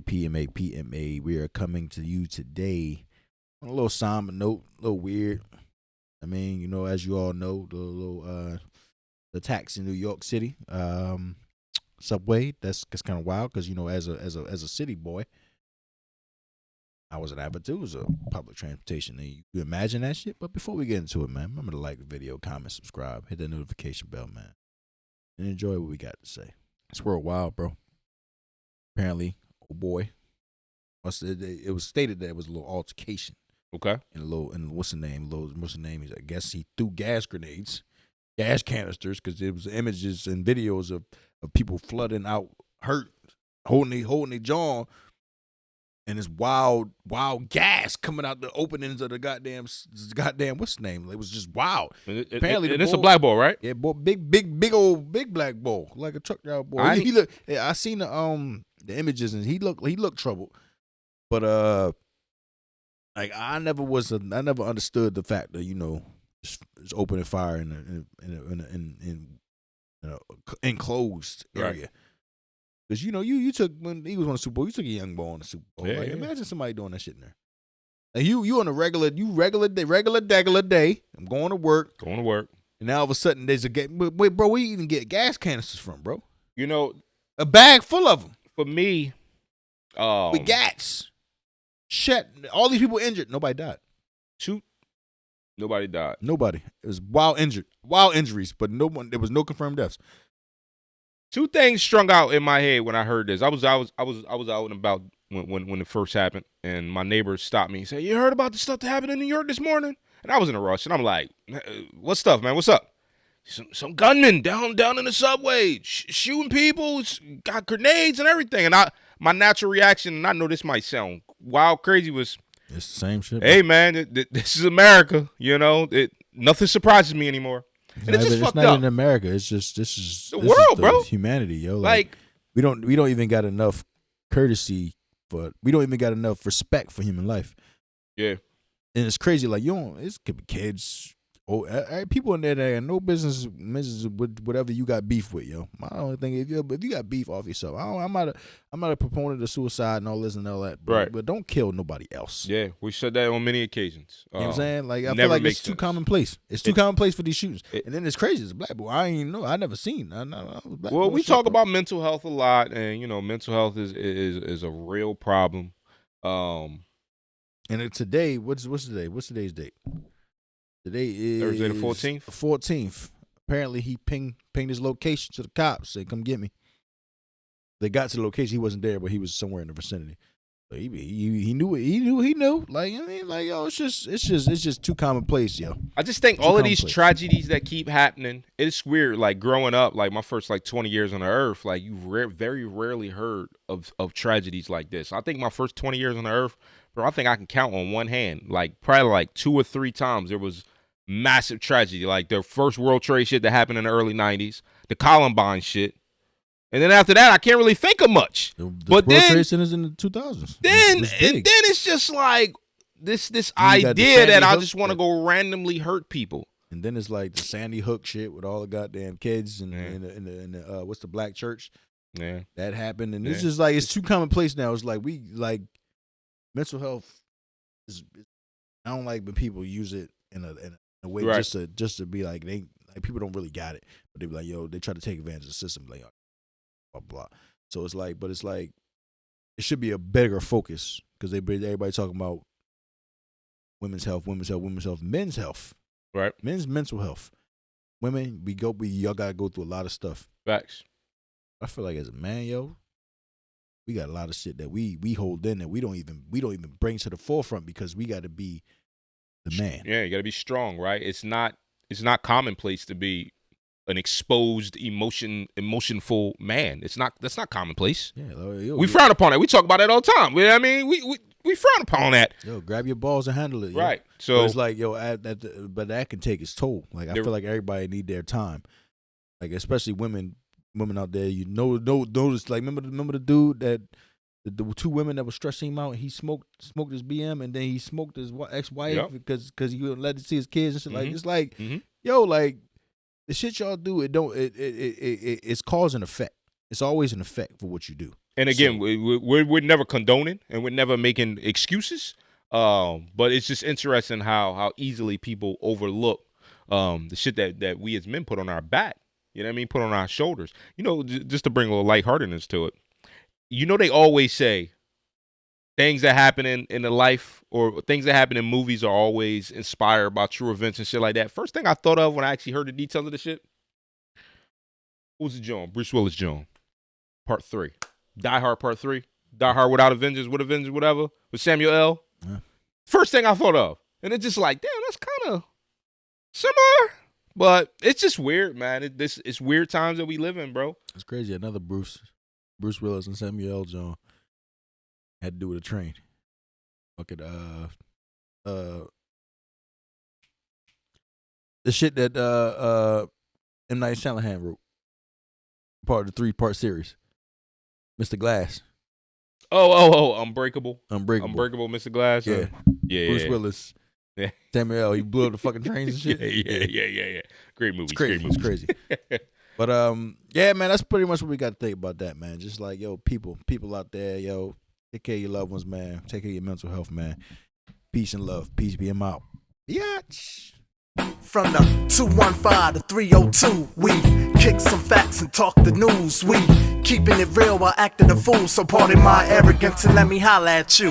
PMA. We are coming to you today on a little somber note, a little weird. I mean, as you all know, the attacks in New York City, subway. That's kind of wild because as a city boy, I was an avid too. It was a public transportation. And you imagine that shit. But before we get into it, man, remember to like the video, comment, subscribe, hit that notification bell, man, and enjoy what we got to say. It's world wild, bro. Apparently, oh boy, it was stated that it was a little altercation. Okay. And what's the name? I guess he threw gas canisters, because there was images and videos of people flooding out, hurt, holding their jaw, and this wild gas coming out the openings of the goddamn what's the name? It was just wild. Apparently, it's a black ball, right? Yeah, boy, big old black ball, like a truck driver boy. I seen the images, and he looked troubled, but like I never understood the fact that just opening fire in an enclosed area. Right. Because you took, when he was on the Super Bowl, you took a young boy on the Super Bowl. Yeah, like, yeah. Imagine somebody doing that shit in there. Like you on a regular day. I'm going to work. And now all of a sudden there's a gas. Wait, bro, where you even get gas canisters from, bro? A bag full of them. For me, with gats. Shit, all these people injured. Nobody died. Nobody died. Nobody. It was wild injuries, but there was no confirmed deaths. Two things strung out in my head when I heard this. I was out and about when it first happened, and my neighbors stopped me and said, "You heard about the stuff that happened in New York this morning?" And I was in a rush, and I'm like, "What stuff, man? What's up?" Some gunmen down in the subway shooting people, got grenades and everything. And my natural reaction, and I know this might sound wild, crazy, was, it's the same shit. Hey, man, this is America. Nothing surprises me anymore. And it's just fucked up. It's not even America. This is the world, bro. Humanity, yo. Like we don't even got enough courtesy, but we don't even got enough respect for human life. Yeah. And it's crazy. Like it could be kids, people in there that have no business with whatever you got beef with, yo. I don't think if you got beef off yourself, I'm not a proponent of suicide and all this and all that, right? But don't kill nobody else. Yeah, we said that on many occasions. You know what I'm saying? Like I feel like it's too commonplace. It's too commonplace for these shootings. And then it's crazy. It's a black boy. I ain't know. I never seen. Well, we talk about mental health a lot, and mental health is a real problem. And today, what's today? What's today's date? Today is Thursday the 14th. 14th. Apparently, he pinged his location to the cops. Said, "Come get me." They got to the location. He wasn't there, but he was somewhere in the vicinity. So he knew it. He knew. Like I mean, like yo, it's just too commonplace, yo. I just think all of these tragedies that keep happening, it's weird. Like growing up, like my first 20 years on the earth, like you very rarely heard of tragedies like this. I think my first 20 years on the earth, bro, I think I can count on one hand. Like probably 2 or 3 times there was massive tragedy, like the first World Trade shit that happened in the early 90s, the Columbine shit. And then after that, I can't really think of much. But World Trade Center's in the 2000s. Then it's just like this idea that I just want to go randomly hurt people. And then it's like the Sandy Hook shit with all the goddamn kids and the what's the black church? Yeah, that happened, and it's just like it's too commonplace now. It's like mental health is. I don't like when people use it in a way right. just to be like people don't really got it, but they be like, yo, they try to take advantage of the system, like blah blah. So it's like it should be a bigger focus because everybody talking about women's health, men's health, right? Men's mental health. Women, y'all gotta go through a lot of stuff. Facts. I feel like as a man, yo, we got a lot of shit that we hold in that we don't even bring to the forefront because we got to be the man. Yeah, you got to be strong, right? It's not commonplace to be an exposed, emotionful man. That's not commonplace. Yeah, we frown upon that. We talk about that all the time. I mean, we frown upon that. Yo, grab your balls and handle it. Right. Yo. So but it's like, yo, but that can take its toll. Like I feel like everybody need their time. Like especially women out there. Notice. Like remember the dude that the 2 women that was stressing him out. He smoked his BM and then he smoked his ex-wife because he wouldn't let him see his kids and shit. Like it's like, yo, like the shit y'all do. It's cause and effect. It's always an effect for what you do. And again, we're never condoning and we're never making excuses. But it's just interesting how easily people overlook the shit that we as men put on our back. You know what I mean? Put on our shoulders. You know, just to bring a little lightheartedness to it. You know, they always say things that happen in the life or things that happen in movies are always inspired by true events and shit like that. First thing I thought of when I actually heard the details of the shit, what was the John? Bruce Willis John. Part 3. Die Hard Part 3. Die Hard Without Avengers, with Avengers, whatever. With Samuel L. Yeah. First thing I thought of. And it's just like, damn, that's kind of similar. But it's just weird, man. It's weird times that we live in, bro. It's crazy. Another Bruce Willis and Samuel L. John had to do with a train. Fucking the shit that M. Night Shyamalan wrote. Part of the 3-part series. Mr. Glass. Oh, Unbreakable, Mr. Glass. Yeah. Bruce Willis. Yeah. Samuel L. He blew up the fucking trains and shit. Yeah. Great movie. It's crazy. But yeah, man, that's pretty much what we got to think about that, man. Just like, yo, people out there, yo, take care of your loved ones, man. Take care of your mental health, man. Peace and love. Peace be him out. Biatch. From the 215 to 302, we kick some facts and talk the news. We keeping it real while acting a fool. So pardon my arrogance and let me holla at you.